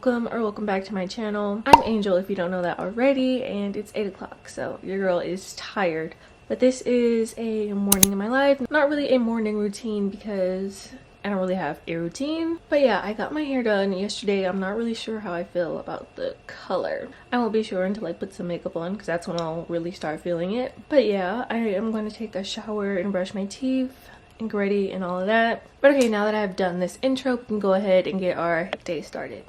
welcome back to my channel. I'm Angel if you don't know that already, and it's 8 o'clock, so your girl is tired. But this is a morning in my life. Not really a morning routine because I don't really have a routine. But yeah, I got my hair done yesterday. I'm not really sure how I feel about the color. I won't be sure until I put some makeup on because that's when I'll really start feeling it. But yeah, I am going to take a shower and brush my teeth and get ready and all of that. But okay, now that I've done this intro, we can go ahead and get our day started.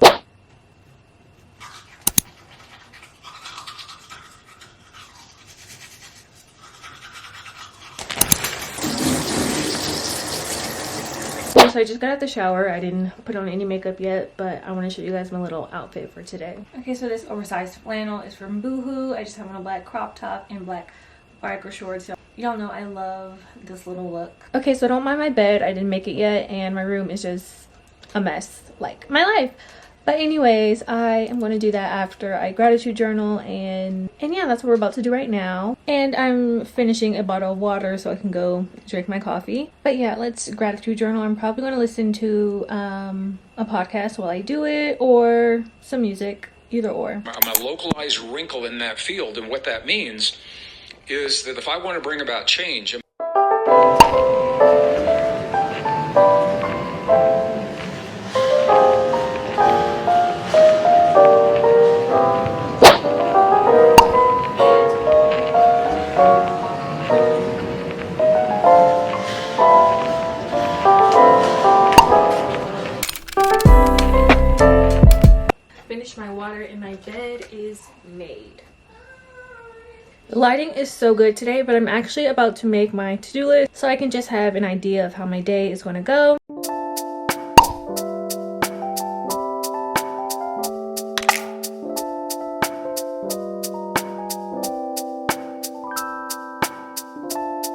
So I just got out the shower. I didn't put on any makeup yet, but I want to show you guys my little outfit for today. Okay, so this oversized flannel is from Boohoo. I just have on a black crop top and black biker shorts. Y'all know I love this little look. Okay, so don't mind my bed. I didn't make it yet, and my room is just a mess, like my life. But anyways, I am going to do that after I gratitude journal, and yeah, that's what we're about to do right now. And I'm finishing a bottle of water so I can go drink my coffee. But yeah, let's gratitude journal. I'm probably going to listen to a podcast while I do it, or some music, either or. I'm a localized wrinkle in that field, and what that means is that if I want to bring about change, Finished my water and my bed is made. The lighting is so good today, but I'm actually about to make my to-do list so I can just have an idea of how my day is going to go.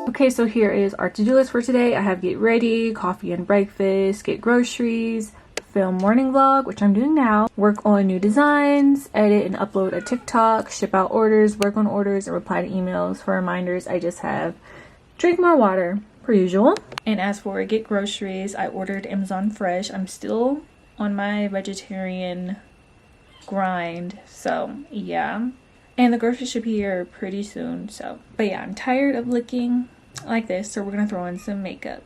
Okay, so here is our to-do list for today. I have get ready, coffee and breakfast, get groceries, film morning vlog, which I'm doing now, work on new designs, edit and upload a TikTok, ship out orders, work on orders, and reply to emails. For reminders, I just have drink more water per usual. And as for get groceries, I ordered Amazon Fresh. I'm still on my vegetarian grind, so yeah. And the groceries should be here pretty soon, so. But yeah, I'm tired of looking like this, so we're gonna throw in some makeup.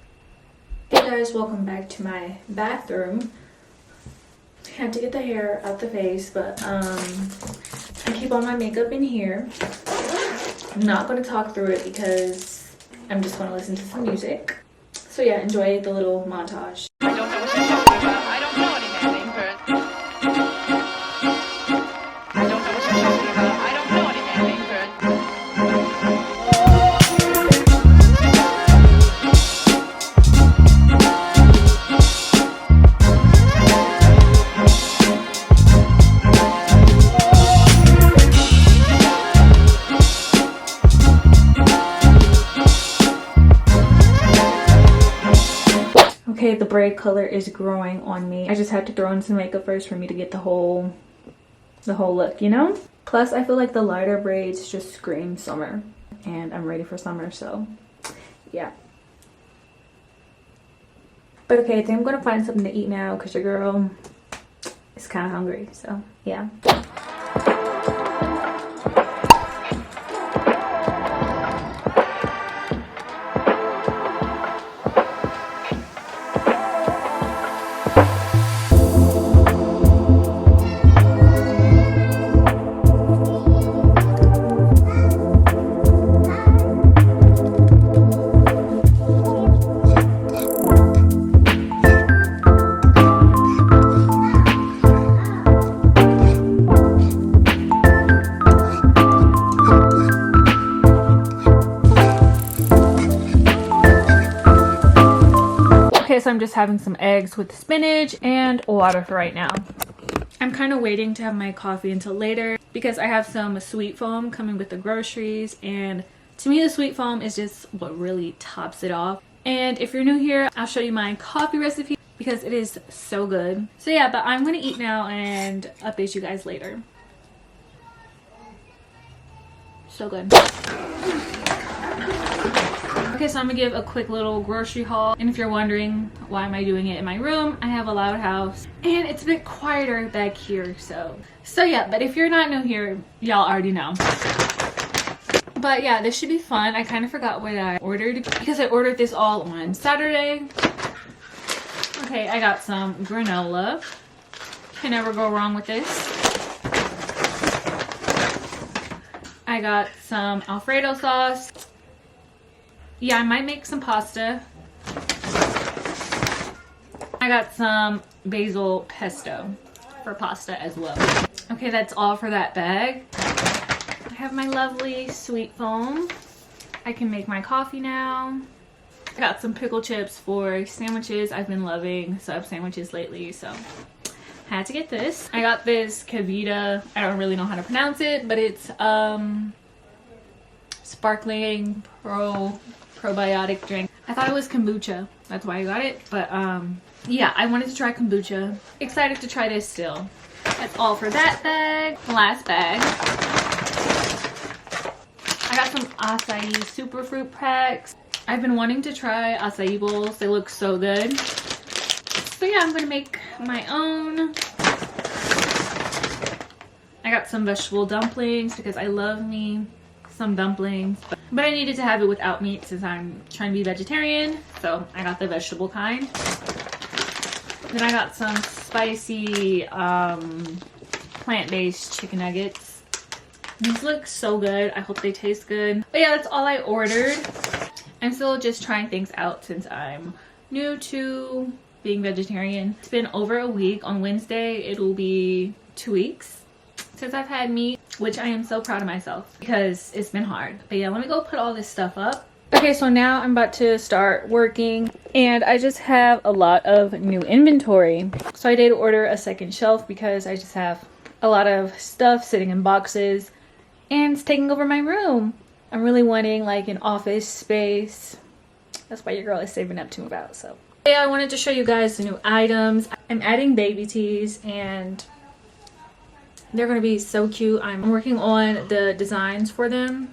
Hey guys, welcome back to my bathroom. Had to get the hair out the face, but I keep all my makeup in here. I'm not going to talk through it because I'm just going to listen to some music. So yeah, enjoy the little montage. I don't know what you're talking about. I don't know any man named Kurt. I don't know what you're talking about. I don't know any man named Kurt. Okay, the braid color is growing on me. I just had to throw in some makeup first for me to get the whole look, you know? Plus, I feel like the lighter braids just scream summer, and I'm ready for summer, so yeah. But okay, I think I'm gonna find something to eat now because your girl is kind of hungry, so yeah. So I'm just having some eggs with spinach and water for right now. I'm kind of waiting to have my coffee until later because I have some sweet foam coming with the groceries, and to me the sweet foam is just what really tops it off. And if you're new here, I'll show you my coffee recipe because it is so good. So yeah, but I'm gonna eat now and update you guys later. So good. Okay, so I'm gonna give a quick little grocery haul. And if you're wondering why am I doing it in my room, I have a loud house and it's a bit quieter back here. So yeah, but if you're not new here, y'all already know. But yeah, this should be fun. I kind of forgot what I ordered because I ordered this all on Saturday. Okay, I got some granola. Can never go wrong with this. I got some Alfredo sauce. Yeah, I might make some pasta. I got some basil pesto for pasta as well. Okay, that's all for that bag. I have my lovely sweet foam. I can make my coffee now. I got some pickle chips for sandwiches. I've been loving sub sandwiches lately, so had to get this. I got this Kavita. I don't really know how to pronounce it, but it's sparkling probiotic drink. I thought it was kombucha. That's why I got it. But yeah, I wanted to try kombucha. Excited to try this still. That's all for that bag. Last bag. I got some acai superfruit packs. I've been wanting to try acai bowls. They look so good. So yeah, I'm gonna make my own. I got some vegetable dumplings because I love me some dumplings. But I needed to have it without meat since I'm trying to be vegetarian. So I got the vegetable kind. Then I got some spicy plant-based chicken nuggets. These look so good. I hope they taste good. But yeah, that's all I ordered. I'm still just trying things out since I'm new to being vegetarian. It's been over a week. On Wednesday, it'll be 2 weeks since I've had meat, which I am so proud of myself because it's been hard. But yeah, let me go put all this stuff up. Okay, so now I'm about to start working and I just have a lot of new inventory. So I did order a second shelf because I just have a lot of stuff sitting in boxes and it's taking over my room. I'm really wanting like an office space. That's why your girl is saving up to move out. So yeah, I wanted to show you guys the new items. I'm adding baby tees and they're going to be so cute. I'm working on the designs for them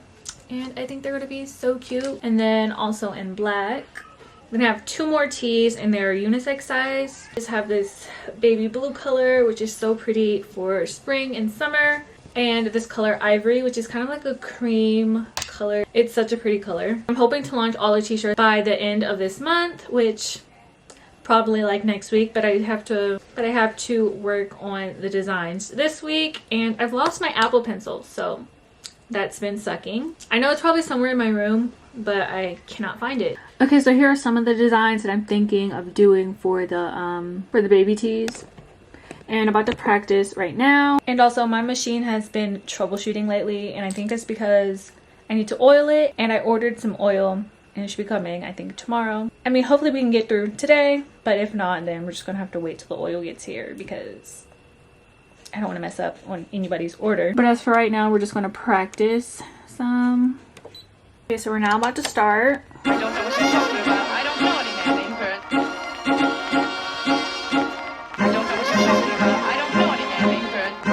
and I think they're going to be so cute. And then also in black, I'm going to have 2 more tees and they're unisex size. Just have this baby blue color, which is so pretty for spring and summer. And this color ivory, which is kind of like a cream color. It's such a pretty color. I'm hoping to launch all the t-shirts by the end of this month, which probably like next week, but I have to work on the designs this week. And I've lost my Apple Pencil, so that's been sucking. I know it's probably somewhere in my room, but I cannot find it. Okay, so here are some of the designs that I'm thinking of doing for the baby tees. And about to practice right now. And also my machine has been troubleshooting lately and I think it's because I need to oil it and I ordered some oil and it should be coming I think tomorrow. I mean, hopefully we can get through today, but if not, then we're just gonna have to wait till the oil gets here because I don't want to mess up on anybody's order. But as for right now, we're just gonna practice some. Okay, so we're now about to start. I don't know what you're talking about. I don't know anything, but I don't know what you're talking about. I don't know anything, but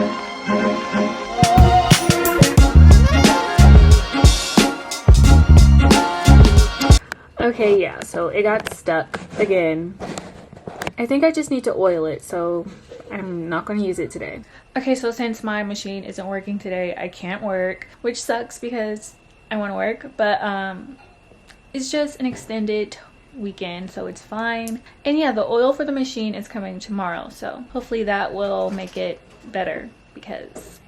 Okay, yeah, so it got stuck again. I think I just need to oil it, so I'm not going to use it today. Okay, so since my machine isn't working today, I can't work, which sucks because I want to work, but it's just an extended weekend, so it's fine. And yeah, the oil for the machine is coming tomorrow, so hopefully that will make it better because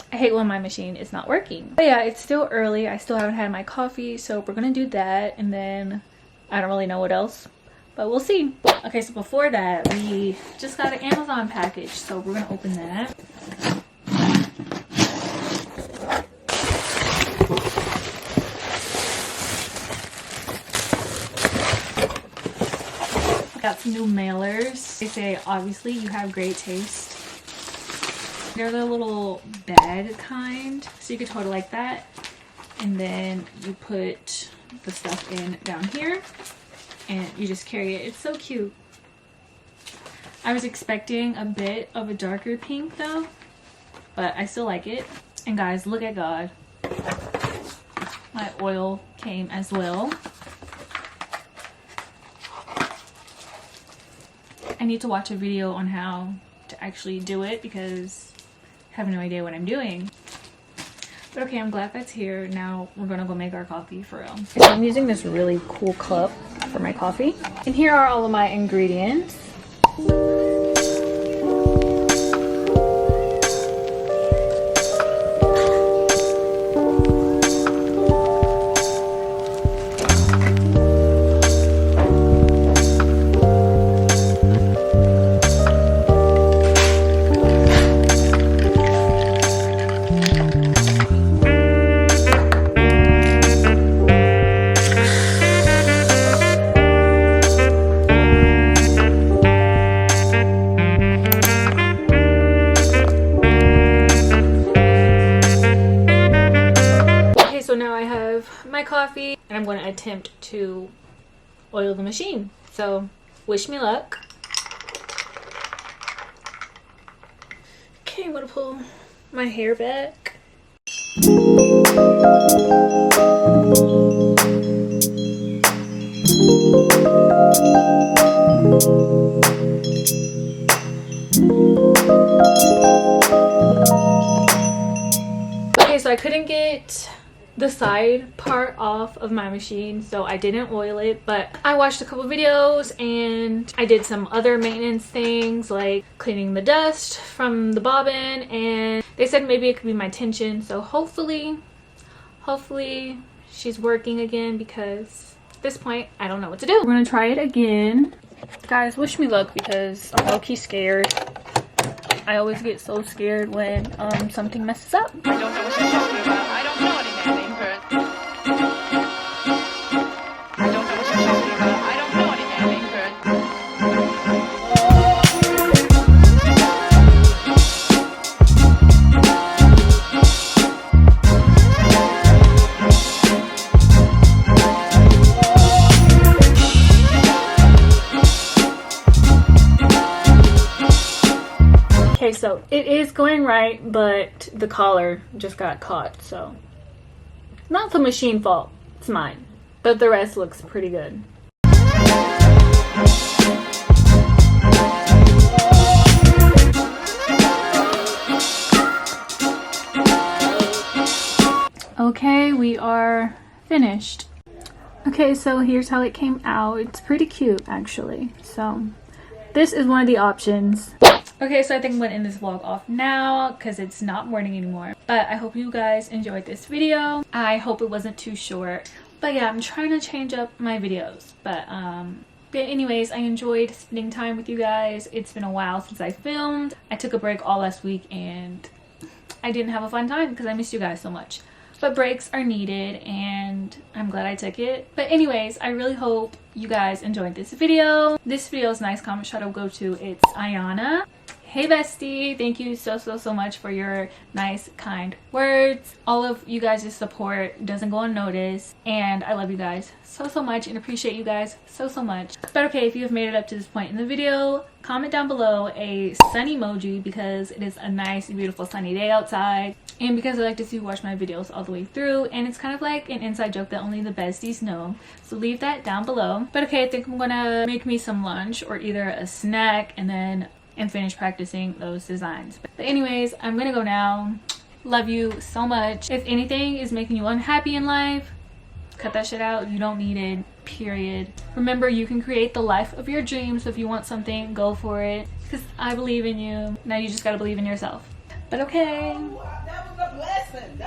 I hate when my machine is not working. But yeah, it's still early. I still haven't had my coffee, so we're gonna do that, and then I don't really know what else, but we'll see. Okay, so before that, we just got an Amazon package, so we're gonna open that. Got some new mailers. They say, obviously, you have great taste. They're the little bag kind, so you could totally like that. And then you put the stuff in down here and you just carry it. It's so cute. I was expecting a bit of a darker pink though, but I still like it. And guys, look at God. My oil came as well. need to watch a video on how to actually do it because I have no idea what I'm doing. But okay, I'm glad that's here. Now we're gonna go make our coffee for real. So I'm using this really cool cup for my coffee. And here are all of my ingredients. So now I have my coffee and I'm going to attempt to oil the machine. So wish me luck. Okay, I'm going to pull my hair back. Okay, so I couldn't get the side part off of my machine, so I didn't oil it, but I watched a couple videos and I did some other maintenance things like cleaning the dust from the bobbin, and they said maybe it could be my tension. So hopefully she's working again, because at this point I don't know what to do. We're gonna try it again. Guys, wish me luck because I'm low-key scared. I always get so scared when something messes up. I don't know what you're talking about. I don't know anything, but I don't know what you're talking about. I don't know anything, Okay, so it is going right, but the collar just got caught, so not the machine fault, it's mine. But the rest looks pretty good. Okay, we are finished. Okay, so here's how it came out. It's pretty cute, actually. So this is one of the options. Okay, so I think I'm going to end this vlog off now because it's not morning anymore. But I hope you guys enjoyed this video. I hope it wasn't too short. But yeah, I'm trying to change up my videos. But anyways, I enjoyed spending time with you guys. It's been a while since I filmed. I took a break all last week and I didn't have a fun time because I missed you guys so much. But breaks are needed and I'm glad I took it. But anyways, I really hope you guys enjoyed this video. This video's nice comment shout out go to, it's Ayana. Hey bestie, thank you so much for your nice kind words. All of you guys' support doesn't go unnoticed, and I love you guys so much and appreciate you guys so much. But okay, if you have made it up to this point in the video, comment down below a sun emoji because it is a nice beautiful sunny day outside, and because I like to see you watch my videos all the way through, and it's kind of like an inside joke that only the besties know, so leave that down below. But okay, I think I'm gonna make me some lunch or either a snack and finish practicing those designs. But anyways, I'm gonna go now. Love you so much. If anything is making you unhappy in life, cut that shit out. You don't need it, period. Remember, you can create the life of your dreams. So if you want something, go for it, because I believe in you. Now you just gotta believe in yourself. But okay. That was a blessing.